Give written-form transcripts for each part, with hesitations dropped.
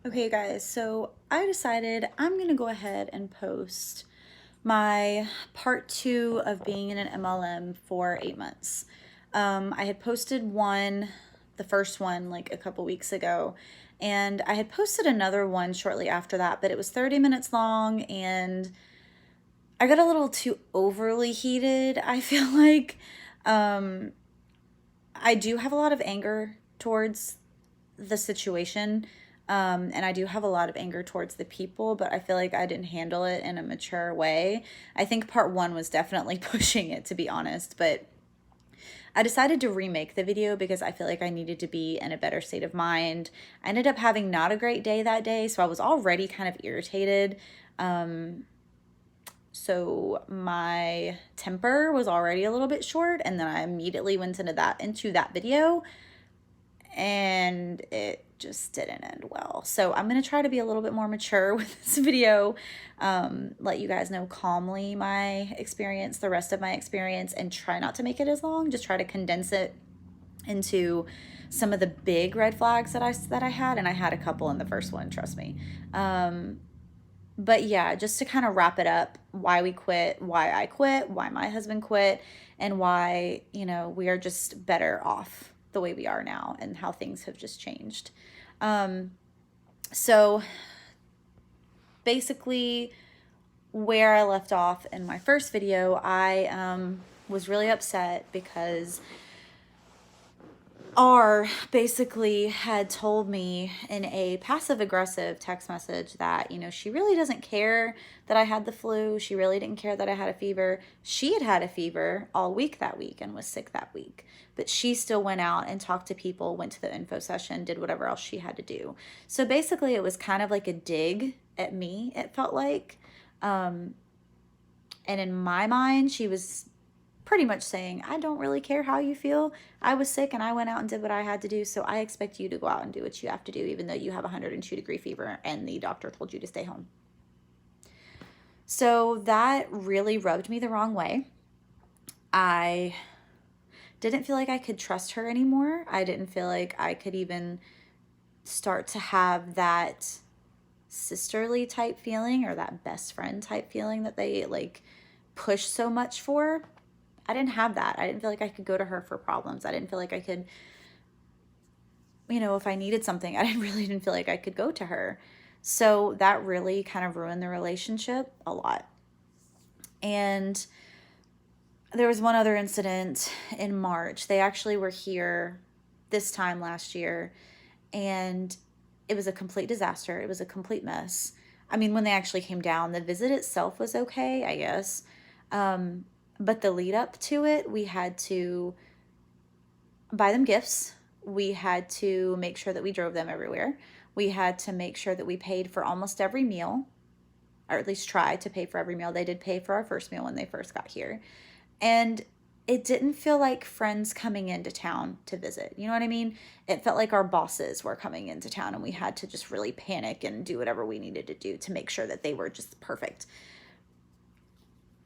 Okay, guys, so I decided I'm gonna go ahead and post my part 2 of being in an MLM for 8 months. I had posted one, the first one, like a couple weeks ago, and I had posted another one shortly after that, but it was 30 minutes long, and I got a little too overly heated, I feel like. Um, I do have a lot of anger towards the situation. And I do have a lot of anger towards the people, but I feel like I didn't handle it in a mature way. I think part one was definitely pushing it, to be honest, but I decided to remake the video because I feel like I needed to be in a better state of mind. I ended up having not a great day that day, so I was already kind of irritated. So my temper was already a little bit short, and then I immediately went into that video, and it just didn't end well. So I'm going to try to be a little bit more mature with this video, let you guys know calmly my experience, the rest of my experience, and try not to make it as long. Just try to condense it into some of the big red flags that I had, and I had a couple in the first one, trust me. But yeah, just to kind of wrap it up, why we quit, why I quit, why my husband quit, and why, we are just better off the way we are now and how things have just changed. So basically, where I left off in my first video, I was really upset because R basically had told me in a passive aggressive text message that, she really doesn't care that I had the flu. She really didn't care that I had a fever. She had had a fever all week that week and was sick that week. But she still went out and talked to people, went to the info session, did whatever else she had to do. So basically, it was kind of like a dig at me, it felt like. And in my mind, she was pretty much saying, I don't really care how you feel. I was sick and I went out and did what I had to do. So I expect you to go out and do what you have to do, even though you have a 102-degree fever and the doctor told you to stay home. So that really rubbed me the wrong way. I didn't feel like I could trust her anymore. I didn't feel like I could even start to have that sisterly type feeling or that best friend type feeling that they like push so much for. I didn't have that. I didn't feel like I could go to her for problems. I didn't feel like I could, if I needed something, I didn't feel like I could go to her. So that really kind of ruined the relationship a lot. And there was one other incident in March. They actually were here this time last year, and it was a complete disaster. It was a complete mess. I mean, when they actually came down, the visit itself was okay, I guess. But the lead up to it, we had to buy them gifts. We had to make sure that we drove them everywhere. We had to make sure that we paid for almost every meal, or at least try to pay for every meal. They did pay for our first meal when they first got here. And it didn't feel like friends coming into town to visit. You know what I mean? It felt like our bosses were coming into town, and we had to just really panic and do whatever we needed to do to make sure that they were just perfect.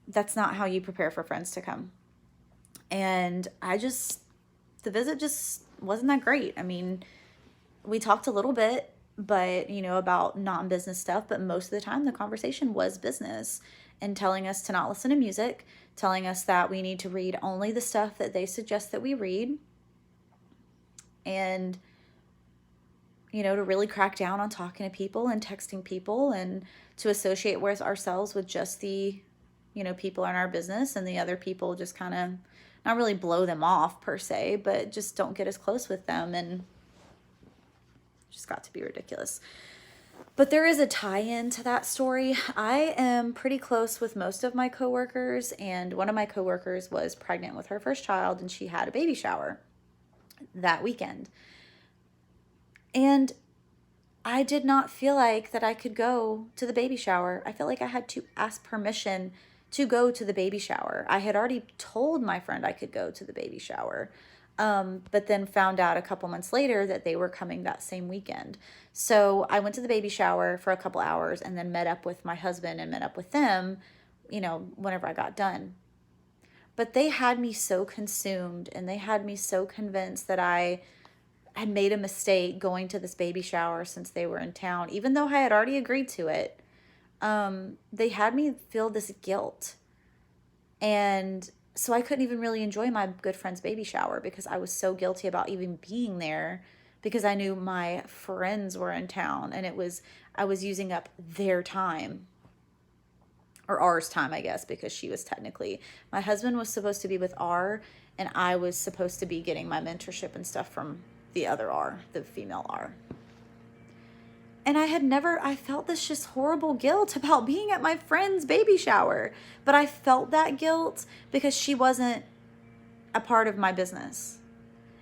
That's not how you prepare for friends to come. And the visit just wasn't that great. I mean, we talked a little bit, but, about non-business stuff, but most of the time the conversation was business and telling us to not listen to music, telling us that we need to read only the stuff that they suggest that we read, and, to really crack down on talking to people and texting people, and to associate with ourselves with just the people in our business, and the other people just kind of not really blow them off per se, but just don't get as close with them, and just got to be ridiculous. But there is a tie-in to that story. I am pretty close with most of my coworkers, and one of my coworkers was pregnant with her first child, and she had a baby shower that weekend. And I did not feel like that I could go to the baby shower. I felt like I had to ask permission to go to the baby shower. I had already told my friend I could go to the baby shower, but then found out a couple months later that they were coming that same weekend. So I went to the baby shower for a couple hours and then met up with my husband and met up with them, whenever I got done. But they had me so consumed, and they had me so convinced that I had made a mistake going to this baby shower since they were in town, even though I had already agreed to it. They had me feel this guilt. And so I couldn't even really enjoy my good friend's baby shower because I was so guilty about even being there because I knew my friends were in town and I was using up their time, or R's time, I guess, because she was technically, my husband was supposed to be with R and I was supposed to be getting my mentorship and stuff from the other R, the female R. And I felt this just horrible guilt about being at my friend's baby shower. But I felt that guilt because she wasn't a part of my business.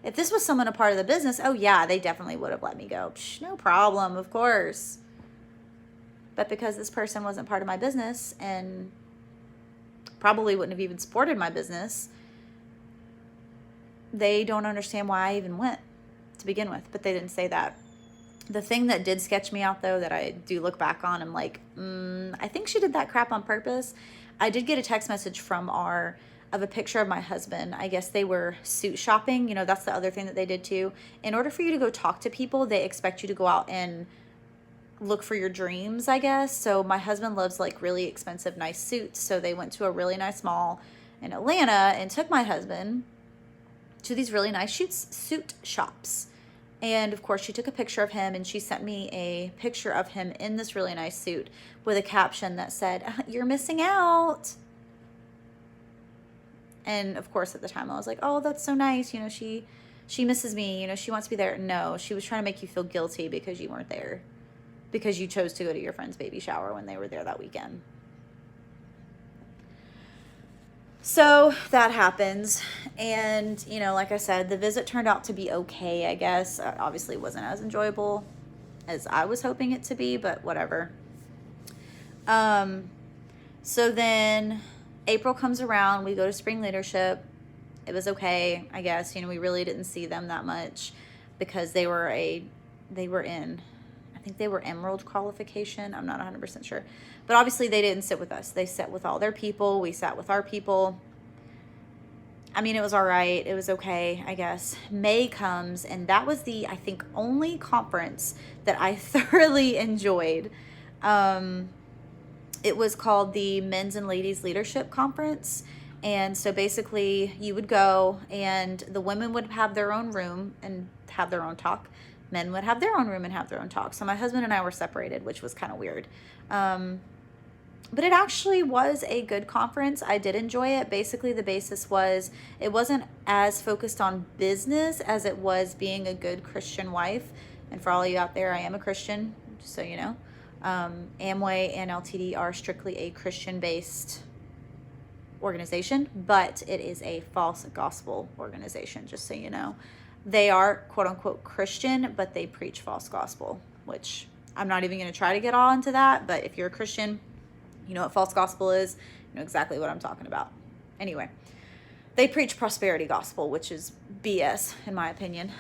If this was someone a part of the business, oh yeah, they definitely would have let me go. Psh, no problem, of course. But because this person wasn't part of my business and probably wouldn't have even supported my business, they don't understand why I even went to begin with. But they didn't say that. The thing that did sketch me out, though, that I do look back on, I'm like, I think she did that crap on purpose. I did get a text message from R of a picture of my husband. I guess they were suit shopping. You know, that's the other thing that they did, too. In order for you to go talk to people, they expect you to go out and look for your dreams, I guess. So my husband loves, like, really expensive, nice suits. So they went to a really nice mall in Atlanta and took my husband to these really nice suit shops. And of course, she took a picture of him and she sent me a picture of him in this really nice suit with a caption that said, "You're missing out." And of course, at the time I was like, "Oh, that's so nice. You know, she misses me. You know, she wants to be there." No, she was trying to make you feel guilty because you weren't there, because you chose to go to your friend's baby shower when they were there that weekend. So that happens. And, you know, like I said, the visit turned out to be okay, I guess. Obviously, it wasn't as enjoyable as I was hoping it to be, but whatever. So then April comes around. We go to spring leadership. It was okay, I guess. You know, we really didn't see them that much because they were in, I think they were Emerald qualification. I'm not 100% sure. But obviously they didn't sit with us. They sat with all their people. We sat with our people. I mean, it was all right. It was okay, I guess. May comes, and that was the, I think, only conference that I thoroughly enjoyed. It was called the Men's and Ladies Leadership Conference. And so basically you would go and the women would have their own room and have their own talk. Men would have their own room and have their own talk. So my husband and I were separated, which was kind of weird. But it actually was a good conference. I did enjoy it. Basically, the basis was it wasn't as focused on business as it was being a good Christian wife. And for all of you out there, I am a Christian, just so you know. Amway and LTD are strictly a Christian-based organization, but it is a false gospel organization, just so you know. They are quote-unquote Christian, but they preach false gospel, which I'm not even going to try to get all into that. But if you're a Christian, you know what false gospel is. You know exactly what I'm talking about. Anyway, they preach prosperity gospel, which is BS, in my opinion.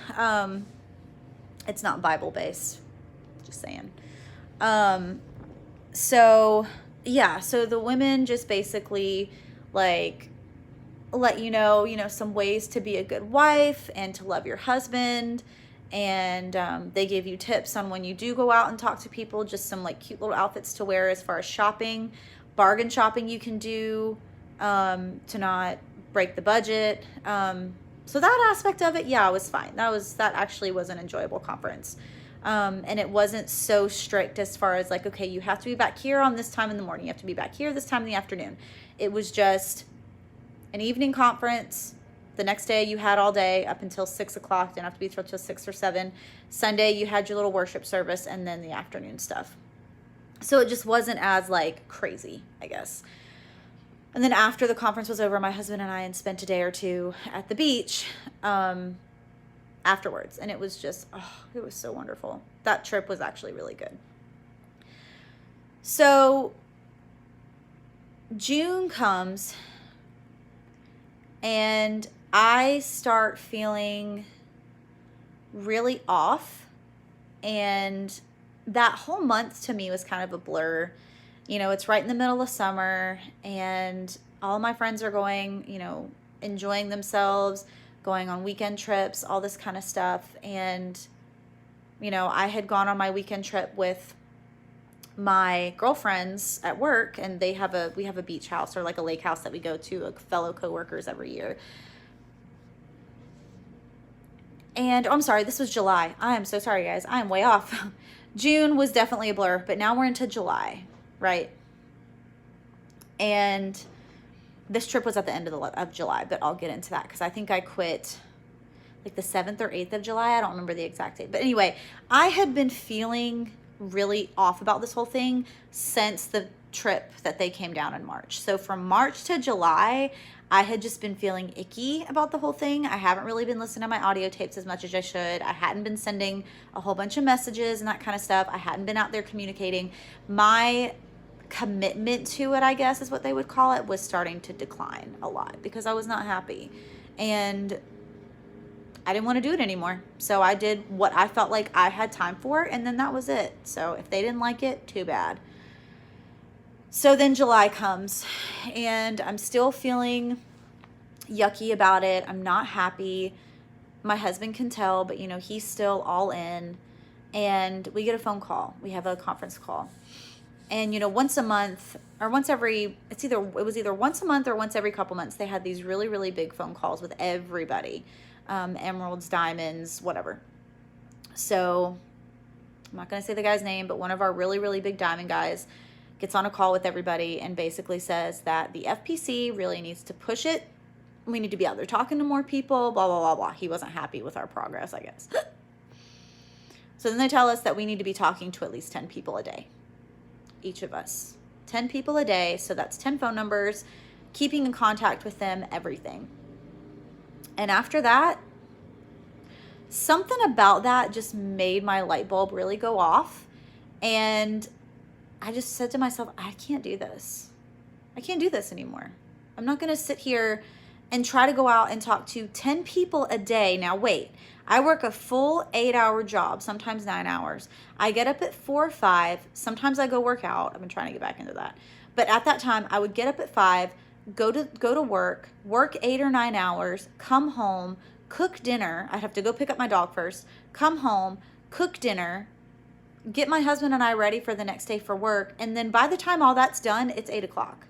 It's not Bible-based. Just saying. So the women just basically, like, let you know, some ways to be a good wife and to love your husband. And they give you tips on when you do go out and talk to people, just some like cute little outfits to wear as far as shopping, bargain shopping you can do to not break the budget. So that aspect of it, yeah, was fine. That actually was an enjoyable conference. And it wasn't so strict as far as like, okay, you have to be back here on this time in the morning. You have to be back here this time in the afternoon. It was just an evening conference. The next day you had all day up until 6 o'clock. Didn't have to be through till 6 or 7. Sunday you had your little worship service and then the afternoon stuff. So it just wasn't as like crazy, I guess. And then after the conference was over, my husband and I spent a day or two at the beach afterwards. And it was just, it was so wonderful. That trip was actually really good. So June comes and I start feeling really off, and that whole month to me was kind of a blur. It's right in the middle of summer and all my friends are going, enjoying themselves, going on weekend trips, all this kind of stuff. And, you know, I had gone on my weekend trip with my girlfriends at work, and we have a beach house, or like a lake house that we go to, like fellow coworkers every year. And I'm sorry, this was July. I am so sorry, guys. I am way off. June was definitely a blur, but now we're into July, right? And this trip was at the end of July, but I'll get into that because I think I quit like the 7th or 8th of July. I don't remember the exact date. But anyway, I had been feeling really off about this whole thing since the trip that they came down in March. So from March to July, I had just been feeling icky about the whole thing. I haven't really been listening to my audio tapes as much as I should. I hadn't been sending a whole bunch of messages and that kind of stuff. I hadn't been out there communicating. My commitment to it, I guess is what they would call it, was starting to decline a lot because I was not happy. And I didn't want to do it anymore. So I did what I felt like I had time for, and then that was it. So if they didn't like it, too bad. So then July comes, and I'm still feeling yucky about it. I'm not happy. My husband can tell, but, you know, he's still all in. And we get a phone call. We have a conference call. And, you know, once a month, or once every, it was either once a month or once every couple months, they had these really, really big phone calls with everybody. Emeralds, diamonds, whatever. So I'm not going to say the guy's name, but one of our really, really big diamond guys gets on a call with everybody and basically says that the FPC really needs to push it. We need to be out there talking to more people, blah, blah, blah, blah. He wasn't happy with our progress, I guess. So then they tell us that we need to be talking to at least 10 people a day, each of us. 10 people a day, so that's 10 phone numbers, keeping in contact with them, everything. And after that, something about that just made my light bulb really go off. And I just said to myself, I can't do this. I can't do this anymore. I'm not going to sit here and try to go out and talk to 10 people a day. Now, wait, I work a full 8-hour job, sometimes 9 hours. I get up at 4 or 5. Sometimes I go work out. I've been trying to get back into that. But at that time, I would get up at 5, go to work 8 or 9 hours, come home, cook dinner. I'd have to go pick up my dog first, come home, cook dinner, get my husband and I ready for the next day for work. And then by the time all that's done, it's 8 o'clock.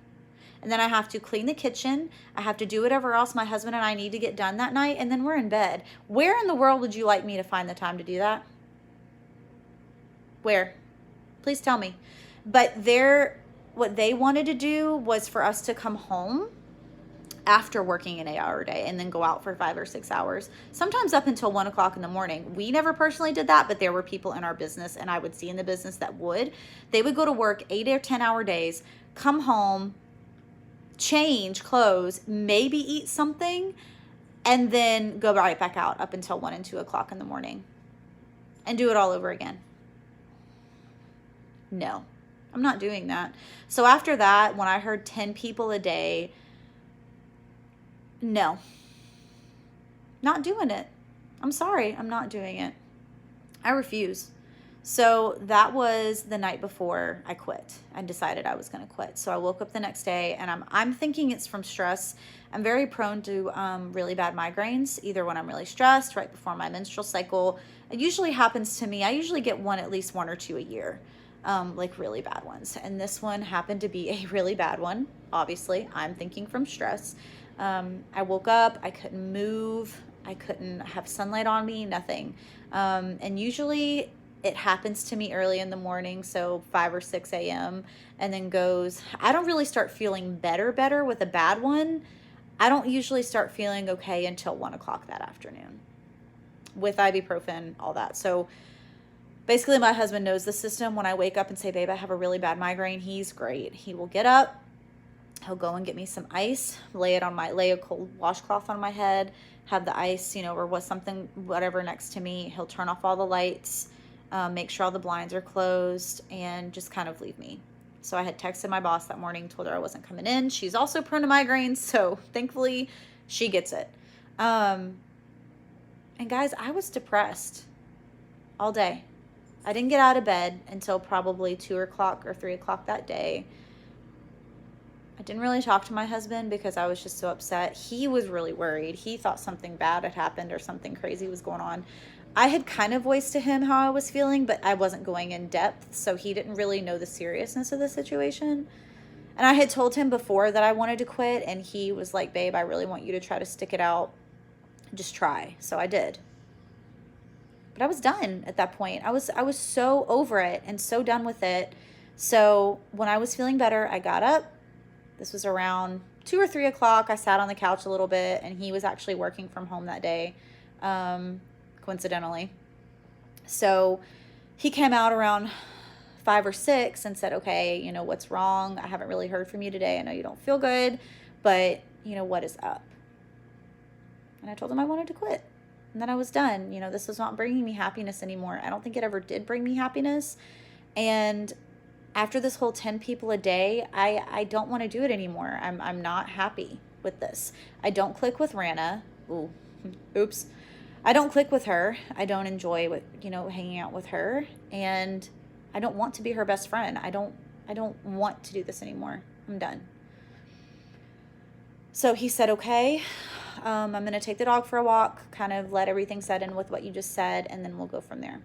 And then I have to clean the kitchen. I have to do whatever else my husband and I need to get done that night. And then we're in bed. Where in the world would you like me to find the time to do that? Where? Please tell me. But what they wanted to do was for us to come home after working an 8-hour day and then go out for 5 or 6 hours, sometimes up until 1 o'clock in the morning. We never personally did that, but there were people in our business, and I would see in the business that would. They would go to work 8 or 10-hour days, come home, change clothes, maybe eat something, and then go right back out up until 1 and 2 o'clock in the morning and do it all over again. No, I'm not doing that. So after that, when I heard 10 people a day, no, not doing it. I'm sorry, I'm not doing it. I refuse. So that was the night before I quit. I decided I was going to quit. So I woke up the next day, and I'm thinking it's from stress. I'm very prone to really bad migraines, either when I'm really stressed, right before my menstrual cycle. It usually happens to me. I usually get at least one or two a year, like really bad ones. And this one happened to be a really bad one. Obviously, I'm thinking from stress. I woke up, I couldn't move, I couldn't have sunlight on me, nothing. And usually it happens to me early in the morning, so 5 or 6 a.m. and then I don't really start feeling better with a bad one. I don't usually start feeling okay until 1 o'clock that afternoon with ibuprofen, all that. So basically my husband knows the system. When I wake up and say, babe, I have a really bad migraine, he's great. He will get up, he'll go and get me some ice, lay a cold washcloth on my head, have the ice, or whatever next to me. He'll turn off all the lights, make sure all the blinds are closed, and just kind of leave me. So I had texted my boss that morning, told her I wasn't coming in. She's also prone to migraines, so thankfully she gets it. And guys, I was depressed all day. I didn't get out of bed until probably 2 o'clock or 3 o'clock that day. I didn't really talk to my husband because I was just so upset. He was really worried. He thought something bad had happened or something crazy was going on. I had kind of voiced to him how I was feeling, but I wasn't going in depth, so he didn't really know the seriousness of the situation. And I had told him before that I wanted to quit, and he was like, babe, I really want you to try to stick it out. Just try. So I did. But I was done at that point. I was so over it and so done with it. So when I was feeling better, I got up. This was around 2 or 3 o'clock. I sat on the couch a little bit, and he was actually working from home that day, coincidentally. So he came out around 5 or 6 and said, okay, what's wrong? I haven't really heard from you today. I know you don't feel good, but what is up? And I told him I wanted to quit and that I was done. This was not bringing me happiness anymore. I don't think it ever did bring me happiness. And after this whole 10 people a day, I don't want to do it anymore. I'm not happy with this. I don't click with Rana. Ooh, oops. I don't click with her. I don't enjoy hanging out with her, and I don't want to be her best friend. I don't want to do this anymore. I'm done. So he said, okay, I'm going to take the dog for a walk, kind of let everything set in with what you just said, and then we'll go from there.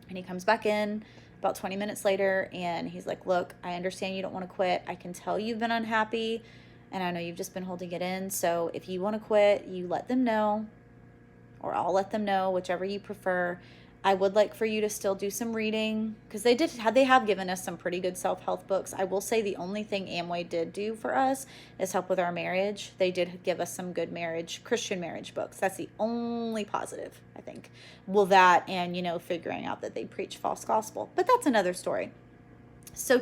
And he comes back in about 20 minutes later, and he's like, look, I understand you don't want to quit. I can tell you've been unhappy, and I know you've just been holding it in. So if you want to quit, you let them know, or I'll let them know, whichever you prefer. I would like for you to still do some reading, because they have given us some pretty good self-help books. I will say the only thing Amway did do for us is help with our marriage. They did give us some good Christian marriage books. That's the only positive, I think. Well, that and, figuring out that they preach false gospel. But that's another story. So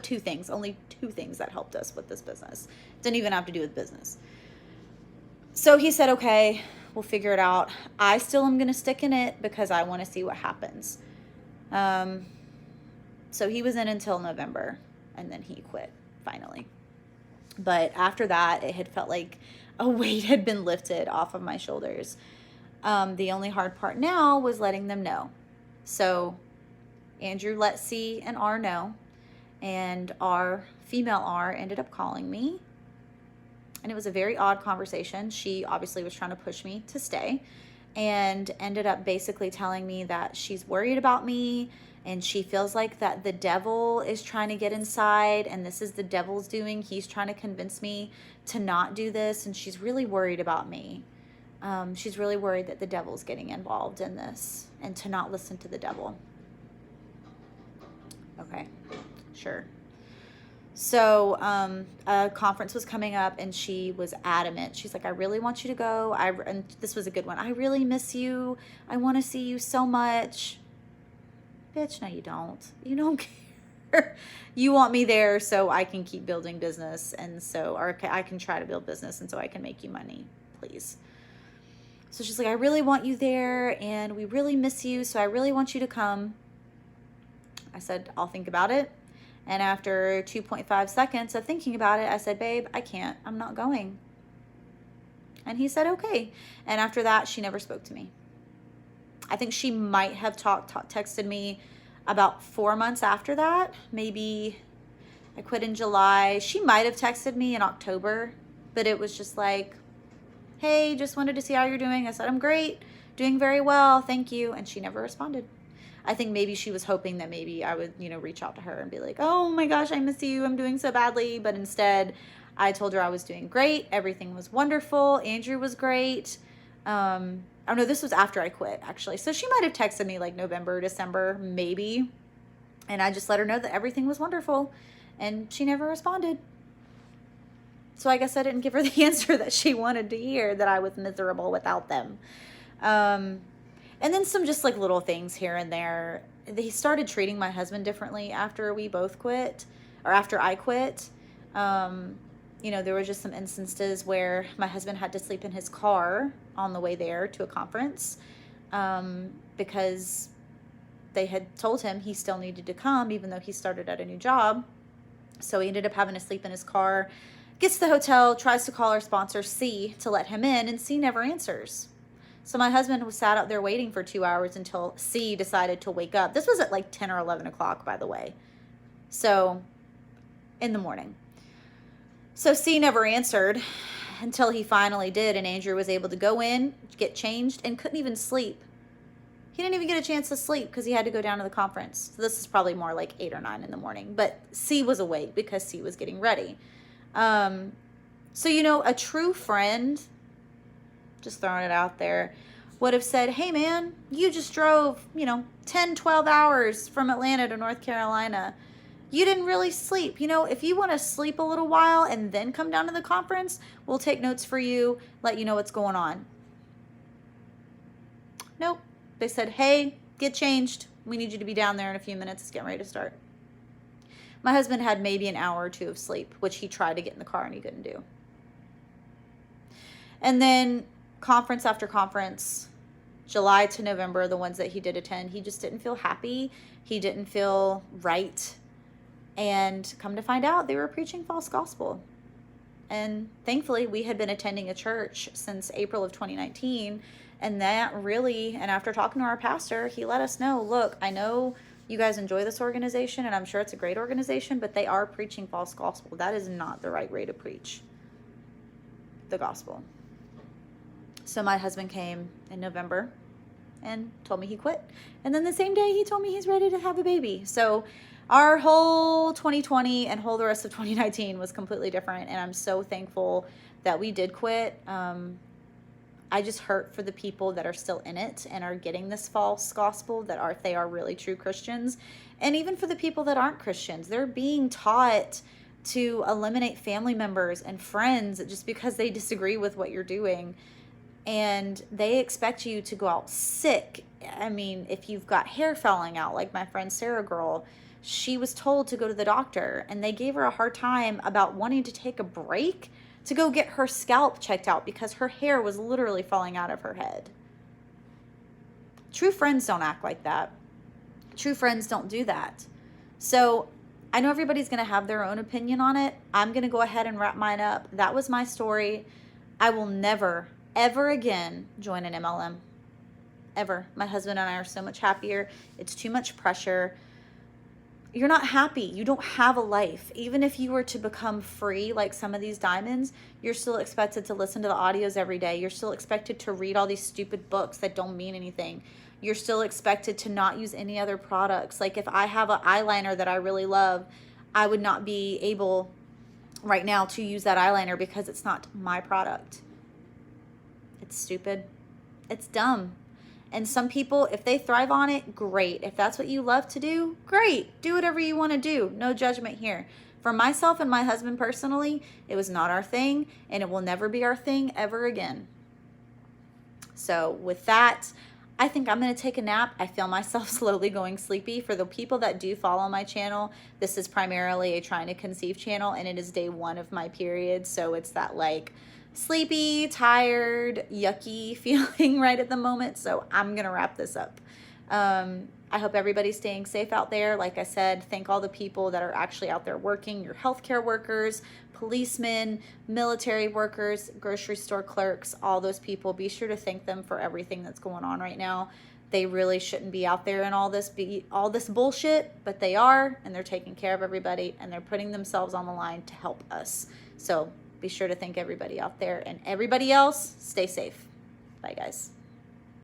only two things that helped us with this business. Didn't even have to do with business. So he said, okay, we'll figure it out. I still am going to stick in it because I want to see what happens. So he was in until November, and then he quit finally. But after that, it had felt like a weight had been lifted off of my shoulders. The only hard part now was letting them know. So Andrew let C and R know, and our female R ended up calling me. And it was a very odd conversation. She obviously was trying to push me to stay, and ended up basically telling me that she's worried about me, and she feels like that the devil is trying to get inside, and this is the devil's doing. He's trying to convince me to not do this, and she's really worried about me. She's really worried that the devil's getting involved in this, and to not listen to the devil. Okay, sure. So a conference was coming up, and she was adamant. She's like, I really want you to go. And this was a good one. I really miss you. I want to see you so much. Bitch, no, you don't. You don't care. You want me there so I can keep building business, or I can try to build business, and so I can make you money, please. So she's like, I really want you there, and we really miss you, so I really want you to come. I said, I'll think about it. And after 2.5 seconds of thinking about it, I said, babe, I can't. I'm not going. And he said, okay. And after that, she never spoke to me. I think she might have texted me about 4 months after that. Maybe I quit in July. She might have texted me in October, but it was just like, hey, just wanted to see how you're doing. I said, I'm great, doing very well, thank you. And she never responded. I think maybe she was hoping that maybe I would, reach out to her and be like, oh my gosh, I miss you. I'm doing so badly. But instead, I told her I was doing great. Everything was wonderful. Andrew was great. Oh no, this was after I quit, actually. So she might have texted me like November, December, maybe. And I just let her know that everything was wonderful. And she never responded. So I guess I didn't give her the answer that she wanted to hear, that I was miserable without them. And then some just like little things here and there. They started treating my husband differently after we both quit, or after I quit. There were just some instances where my husband had to sleep in his car on the way there to a conference, because they had told him he still needed to come even though he started at a new job. So he ended up having to sleep in his car, gets to the hotel, tries to call our sponsor C to let him in, and C never answers. So my husband was sat out there waiting for 2 hours until C decided to wake up. This was at like 10 or 11 o'clock, by the way. So in the morning. So C never answered until he finally did, and Andrew was able to go in, get changed, and couldn't even sleep. He didn't even get a chance to sleep because he had to go down to the conference. So this is probably more like 8 or 9 in the morning. But C was awake because C was getting ready. So, a true friend, just throwing it out there, would have said, hey, man, you just drove, 10, 12 hours from Atlanta to North Carolina. You didn't really sleep. If you want to sleep a little while and then come down to the conference, we'll take notes for you, let you know what's going on. Nope. They said, hey, get changed. We need you to be down there in a few minutes. It's getting ready to start. My husband had maybe an hour or 2 of sleep, which he tried to get in the car and he couldn't do. And then conference after conference, July to November, the ones that he did attend, he just didn't feel happy. He didn't feel right. And come to find out, they were preaching false gospel. And thankfully, we had been attending a church since April of 2019. And after talking to our pastor, he let us know, look, I know you guys enjoy this organization, and I'm sure it's a great organization, but they are preaching false gospel. That is not the right way to preach the gospel. So my husband came in November and told me he quit. And then the same day, he told me he's ready to have a baby. So our whole 2020 and whole the rest of 2019 was completely different. And I'm so thankful that we did quit. I just hurt for the people that are still in it and are getting this false gospel, if they are really true Christians. And even for the people that aren't Christians, they're being taught to eliminate family members and friends just because they disagree with what you're doing. And they expect you to go out sick. I mean, if you've got hair falling out, like my friend Sarah girl, she was told to go to the doctor, and they gave her a hard time about wanting to take a break to go get her scalp checked out because her hair was literally falling out of her head. True friends don't act like that. True friends don't do that. So I know everybody's going to have their own opinion on it. I'm going to go ahead and wrap mine up. That was my story. I will never, ever again join an MLM. Ever. My husband and I are so much happier. It's too much pressure. You're not happy. You don't have a life. Even if you were to become free, like some of these diamonds, you're still expected to listen to the audios every day. You're still expected to read all these stupid books that don't mean anything. You're still expected to not use any other products. Like if I have an eyeliner that I really love, I would not be able right now to use that eyeliner because it's not my product. It's stupid. It's dumb. And some people, if they thrive on it, great. If that's what you love to do, great. Do whatever you want to do. No judgment here. For myself and my husband personally, it was not our thing, and it will never be our thing ever again. So with that, I think I'm going to take a nap. I feel myself slowly going sleepy. For the people that do follow my channel, this is primarily a trying to conceive channel, and it is day 1 of my period. So it's that sleepy, tired, yucky feeling right at the moment. So I'm going to wrap this up. I hope everybody's staying safe out there. Like I said, thank all the people that are actually out there working, your healthcare workers, policemen, military workers, grocery store clerks, all those people. Be sure to thank them for everything that's going on right now. They really shouldn't be out there in all this bullshit, but they are, and they're taking care of everybody, and they're putting themselves on the line to help us. So be sure to thank everybody out there, and everybody else, stay safe. Bye, guys.